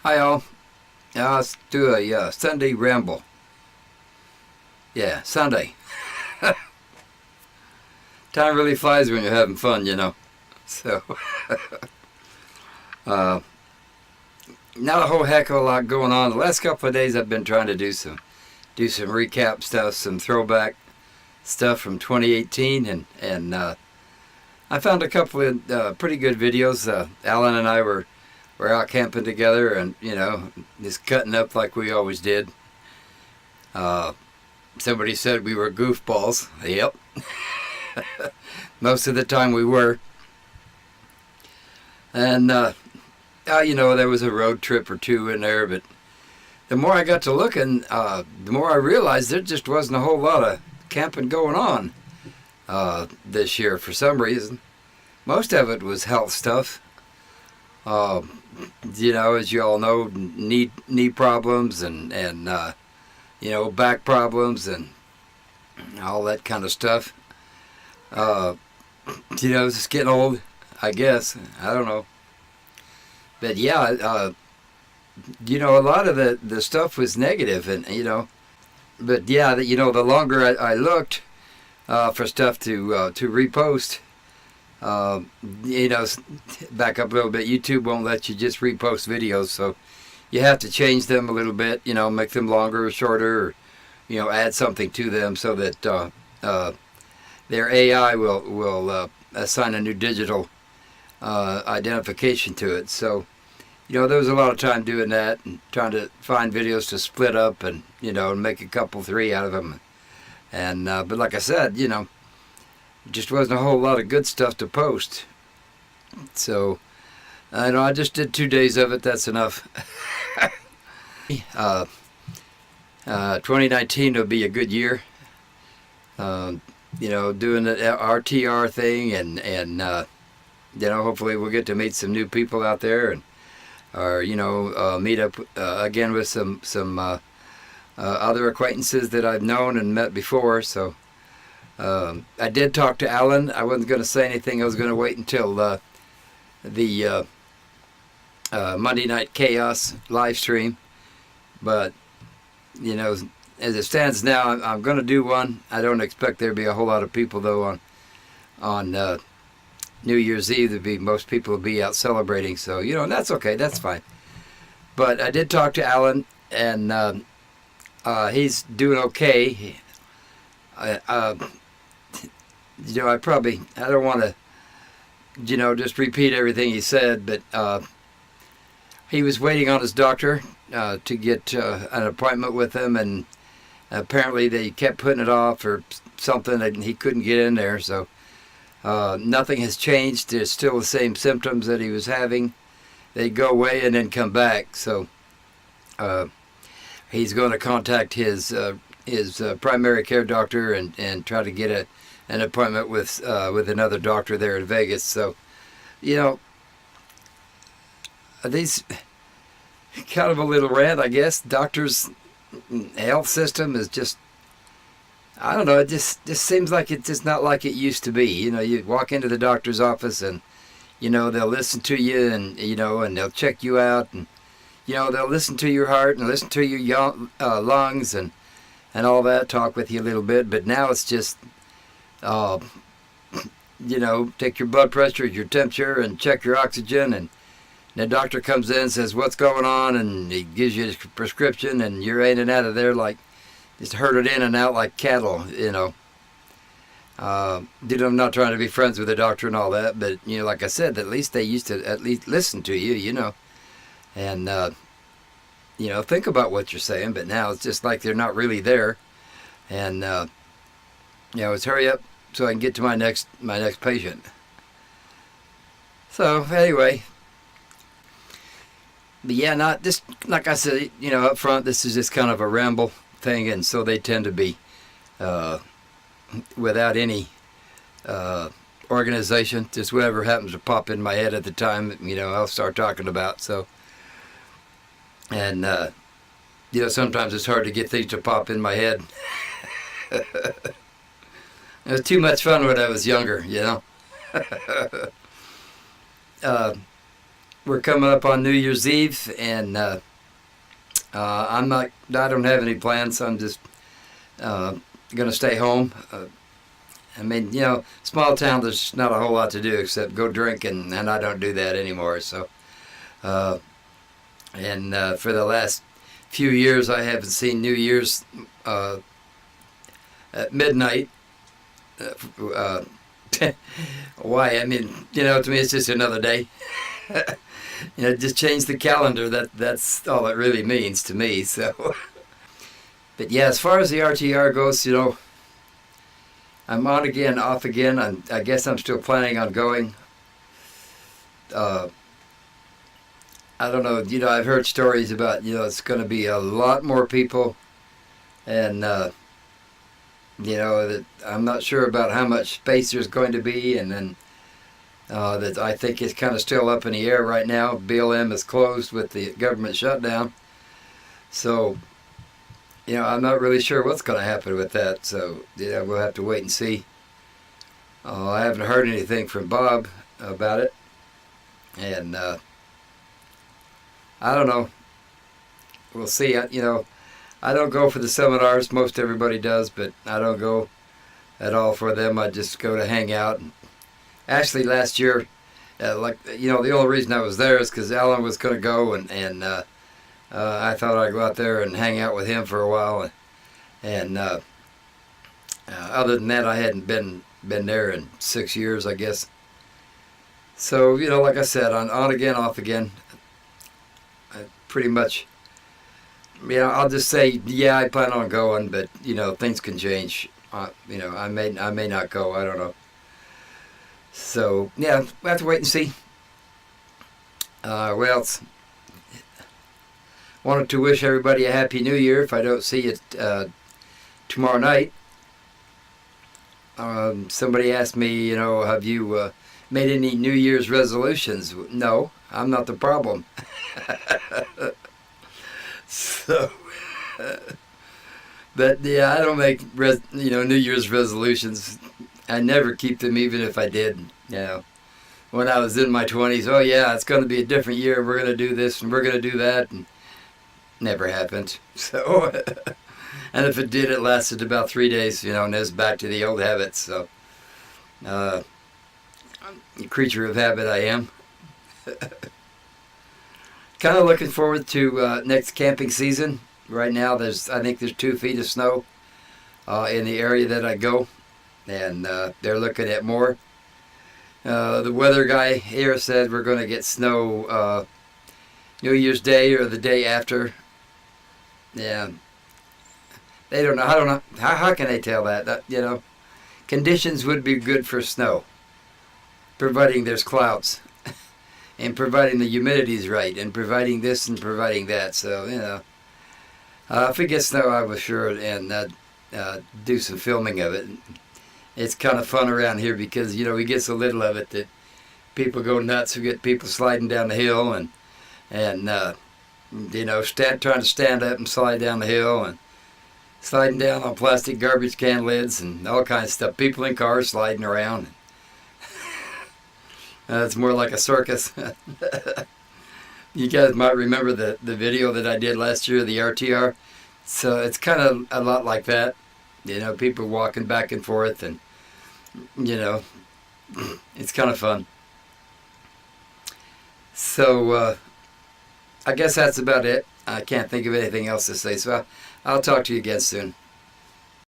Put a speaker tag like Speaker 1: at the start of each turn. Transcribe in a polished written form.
Speaker 1: Hi all. Let's do a Sunday ramble. Yeah, Sunday. Time really flies when you're having fun, you know. So, uh, not a whole heck of a lot going on. The last couple of days I've been trying to do some recap stuff, some throwback stuff from 2018, and I found a couple of pretty good videos. Alan and I were out camping together, and just cutting up like we always did. Somebody said we were goofballs. Yep. Most of the time we were. And there was a road trip or two in there, but the more I got to looking, the more I realized there just wasn't a whole lot of camping going on this year for some reason. Most of it was health stuff. As you all know, knee problems and back problems and all that kind of stuff. Just getting old, I guess. I don't know. But yeah, a lot of the stuff was negative, and but yeah, the longer I looked for stuff to repost, back up a little bit. YouTube won't let you just repost videos, so you have to change them a little bit. Make them longer or shorter, or add something to them so that their AI will assign a new digital identification to it. So, there was a lot of time doing that and trying to find videos to split up and make a couple, three out of them. And but like I said, just wasn't a whole lot of good stuff to post. So, I just did 2 days of it. That's enough. 2019 will be a good year. Doing the RTR thing, and hopefully we'll get to meet some new people out there, and meet up again with some other acquaintances that I've known and met before. So I did talk to Alan. I wasn't going to say anything. I was going to wait until the Monday Night Chaos live stream, but as it stands now, I'm going to do one. I don't expect there to be a whole lot of people, though, on New Year's Eve. Most people will be out celebrating, so, and that's okay. That's fine. But I did talk to Alan, and he's doing okay. I don't want to, just repeat everything he said, but he was waiting on his doctor to get an appointment with him, and apparently they kept putting it off or something, and he couldn't get in there. So nothing has changed. There's still the same symptoms that he was having. They go away and then come back. So he's going to contact his primary care doctor and try to get an appointment with another doctor there in Vegas. So these kind of a little rant, I guess. Doctors' health system is just, I don't know, it just seems like it's just not like it used to be. You walk into the doctor's office and they'll listen to you, and and they'll check you out, and they'll listen to your heart and listen to your lungs and all that, talk with you a little bit. But now it's just take your blood pressure, your temperature, and check your oxygen, and the doctor comes in and says, "What's going on?" and he gives you a prescription, and you're in and out of there like just herded in and out like cattle. I'm not trying to be friends with the doctor and all that, but like I said, at least they used to at least listen to you, and think about what you're saying. But now it's just like they're not really there, and it's hurry up so I can get to my next patient. So anyway. But yeah, not just like I said, up front, this is just kind of a ramble thing, and so they tend to be without any organization, just whatever happens to pop in my head at the time, I'll start talking about. So, and sometimes it's hard to get things to pop in my head. It was too much fun when I was younger, we're coming up on New Year's Eve, and I don't have any plans, so I'm just gonna stay home. I mean, small town, there's not a whole lot to do except go drink, and I don't do that anymore. So, for the last few years, I haven't seen New Year's at midnight. Why? I mean, to me, it's just another day. Just change the calendar. That's all it really means to me. So, but yeah, as far as the RTR goes, I'm on again, off again. I guess I'm still planning on going. I don't know. I've heard stories about it's going to be a lot more people, and that I'm not sure about how much space there's going to be, and then that I think it's kind of still up in the air right now. BLM is closed with the government shutdown, so I'm not really sure what's going to happen with that. So we'll have to wait and see. I haven't heard anything from Bob about it, and I don't know. We'll see. I don't go for the seminars. Most everybody does, but I don't go at all for them. I just go to hang out. Actually, last year, the only reason I was there is because Alan was going to go, and I thought I'd go out there and hang out with him for a while. And other than that, I hadn't been there in 6 years, I guess. So, like I said, on again, off again. I pretty much, I'll just say, yeah, I plan on going, but, things can change. I may not go. I don't know. So, yeah, we'll have to wait and see. What else? Wanted to wish everybody a Happy New Year if I don't see you tomorrow night. Somebody asked me, have you made any New Year's resolutions? No, I'm not the problem. So, but yeah, I don't make New Year's resolutions. I never keep them, even if I did. When I was in my 20s, oh yeah, it's going to be a different year. We're going to do this and we're going to do that, and never happened. So, and if it did, it lasted about 3 days. And it's back to the old habits. So, a creature of habit I am. Kind of looking forward to next camping season. Right now, I think there's 2 feet of snow in the area that I go, and they're looking at more. The weather guy here said we're going to get snow New Year's Day or the day after. Yeah, they don't know. I don't know. How can they tell that? Conditions would be good for snow, providing there's clouds. And providing the humidity is right, and providing this and providing that. So, if it gets snow, I was sure and do some filming of it. It's kind of fun around here because, we get so little of it that people go nuts. We get people sliding down the hill and trying to stand up and slide down the hill and sliding down on plastic garbage can lids and all kinds of stuff. People in cars sliding around. It's more like a circus. You guys might remember the video that I did last year, the RTR. So it's kind of a lot like that. People walking back and forth, and, it's kind of fun. So I guess that's about it. I can't think of anything else to say. So I'll talk to you again soon.